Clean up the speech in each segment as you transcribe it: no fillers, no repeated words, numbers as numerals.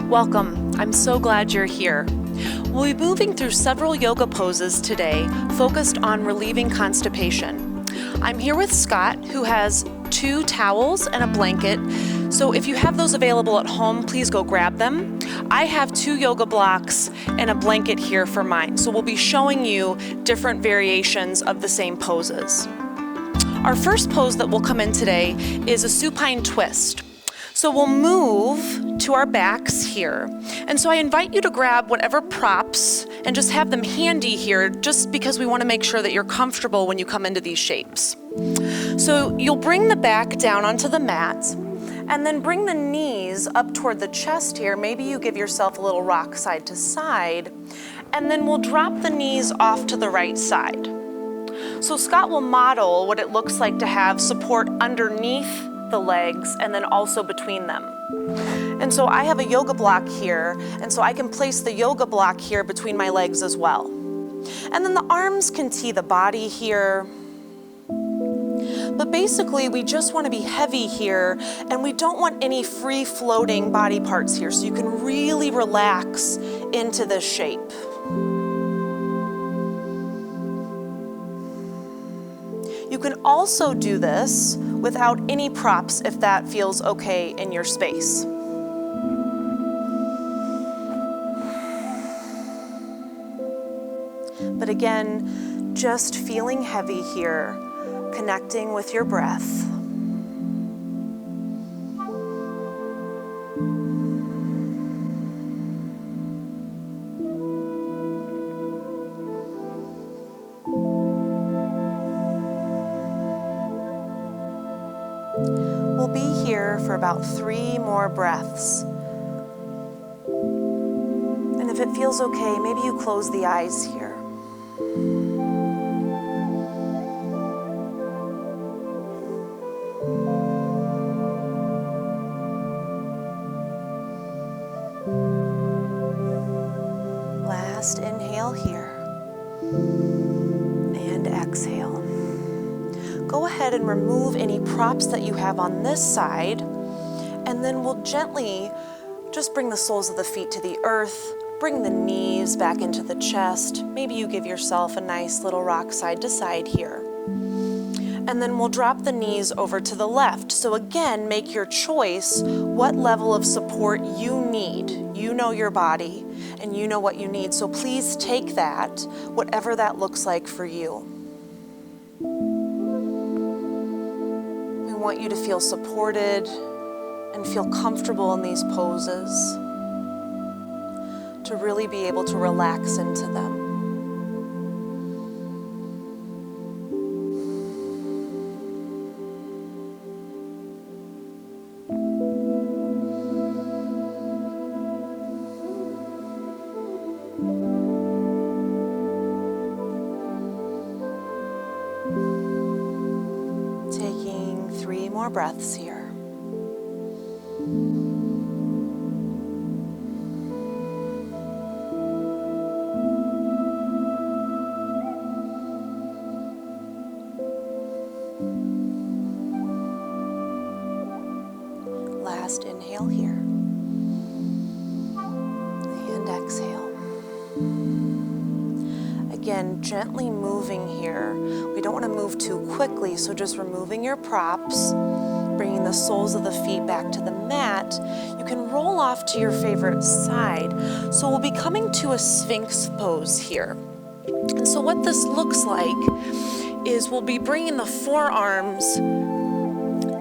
Welcome. I'm so glad you're here. We'll be moving through several yoga poses today focused on relieving constipation. I'm here with Scott, who has 2 towels and a blanket. So if you have those available at home, please go grab them. I have 2 yoga blocks and a blanket here for mine. So we'll be showing you different variations of the same poses. Our first pose that will come in today is a supine twist. So we'll move to our backs here. And so I invite you to grab whatever props and just have them handy here, just because we want to make sure that you're comfortable when you come into these shapes. So you'll bring the back down onto the mat and then bring the knees up toward the chest here. Maybe you give yourself a little rock side to side, and then we'll drop the knees off to the right side. So Scott will model what it looks like to have support underneath the legs and then also between them. And so I have a yoga block here, and so I can place the yoga block here between my legs as well. And then the arms can tee the body here. But basically we just want to be heavy here, and we don't want any free floating body parts here, so you can really relax into this shape. You can also do this without any props if that feels okay in your space. But again, just feeling heavy here, connecting with your breath. We'll be here for about 3 more breaths. And if it feels okay, maybe you close the eyes here. Last inhale here. And exhale. Go ahead and remove any props that you have on this side, and then we'll gently just bring the soles of the feet to the earth, bring the knees back into the chest. Maybe you give yourself a nice little rock side to side here. And then we'll drop the knees over to the left. So again, make your choice what level of support you need. You know your body and you know what you need. So please take that, whatever that looks like for you. We want you to feel supported and feel comfortable in these poses, to really be able to relax into them. Taking 3 more breaths here. Last inhale here. And exhale. Again, gently moving here. We don't want to move too quickly, so just removing your props, bringing the soles of the feet back to the mat. You can roll off to your favorite side. So we'll be coming to a sphinx pose here. And so what this looks like is we'll be bringing the forearms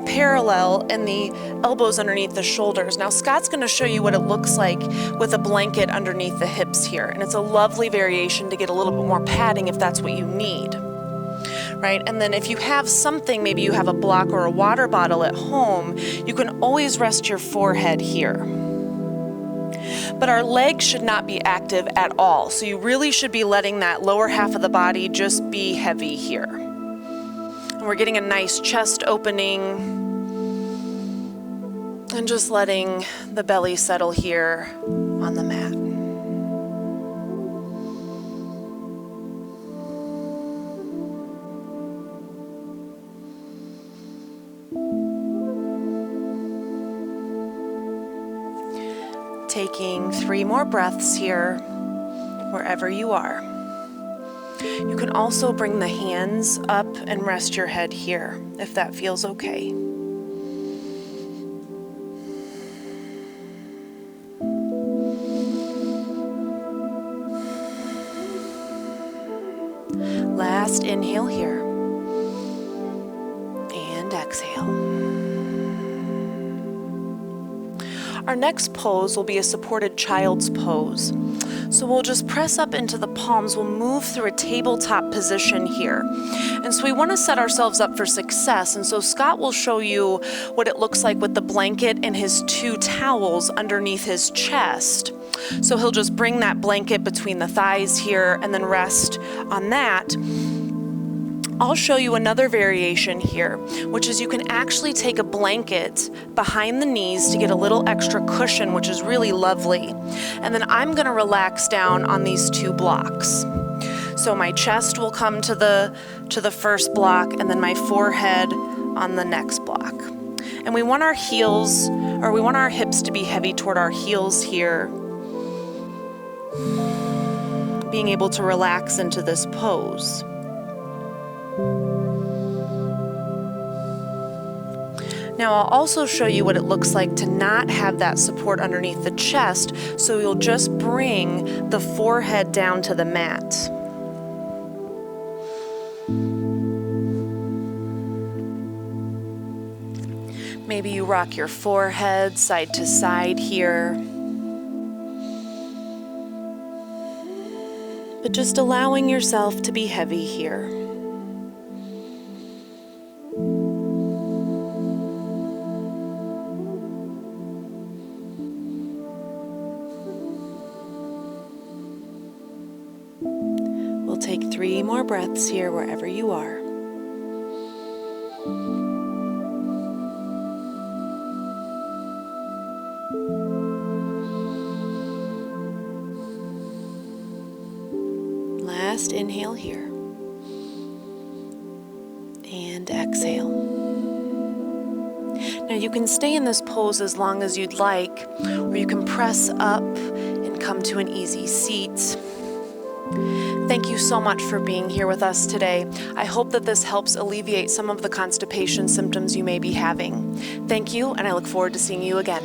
parallel and the elbows underneath the shoulders. Now Scott's going to show you what it looks like with a blanket underneath the hips here, and it's a lovely variation to get a little bit more padding if that's what you need, right? And then if you have something, maybe you have a block or a water bottle at home, you can always rest your forehead here. But our legs should not be active at all, so you really should be letting that lower half of the body just be heavy here. And we're getting a nice chest opening, and just letting the belly settle here on the mat. Taking 3 more breaths here, wherever you are. You can also bring the hands up and rest your head here, if that feels okay. Last inhale here, and exhale. Our next pose will be a supported child's pose. So we'll just press up into the palms. We'll move through a tabletop position here. And so we want to set ourselves up for success. And so Scott will show you what it looks like with the blanket and his 2 towels underneath his chest. So he'll just bring that blanket between the thighs here and then rest on that. I'll show you another variation here, which is you can actually take a blanket behind the knees to get a little extra cushion, which is really lovely. And then I'm going to relax down on these 2 blocks. So my chest will come to the first block, and then my forehead on the next block. And we want our heels, or we want our hips to be heavy toward our heels here. Being able to relax into this pose. Now I'll also show you what it looks like to not have that support underneath the chest, so you'll just bring the forehead down to the mat. Maybe you rock your forehead side to side here. But just allowing yourself to be heavy here. We'll take 3 more breaths here wherever you are. Last inhale here. And exhale. Now you can stay in this pose as long as you'd like, or you can press up and come to an easy seat. Thank you so much for being here with us today. I hope that this helps alleviate some of the constipation symptoms you may be having. Thank you, and I look forward to seeing you again.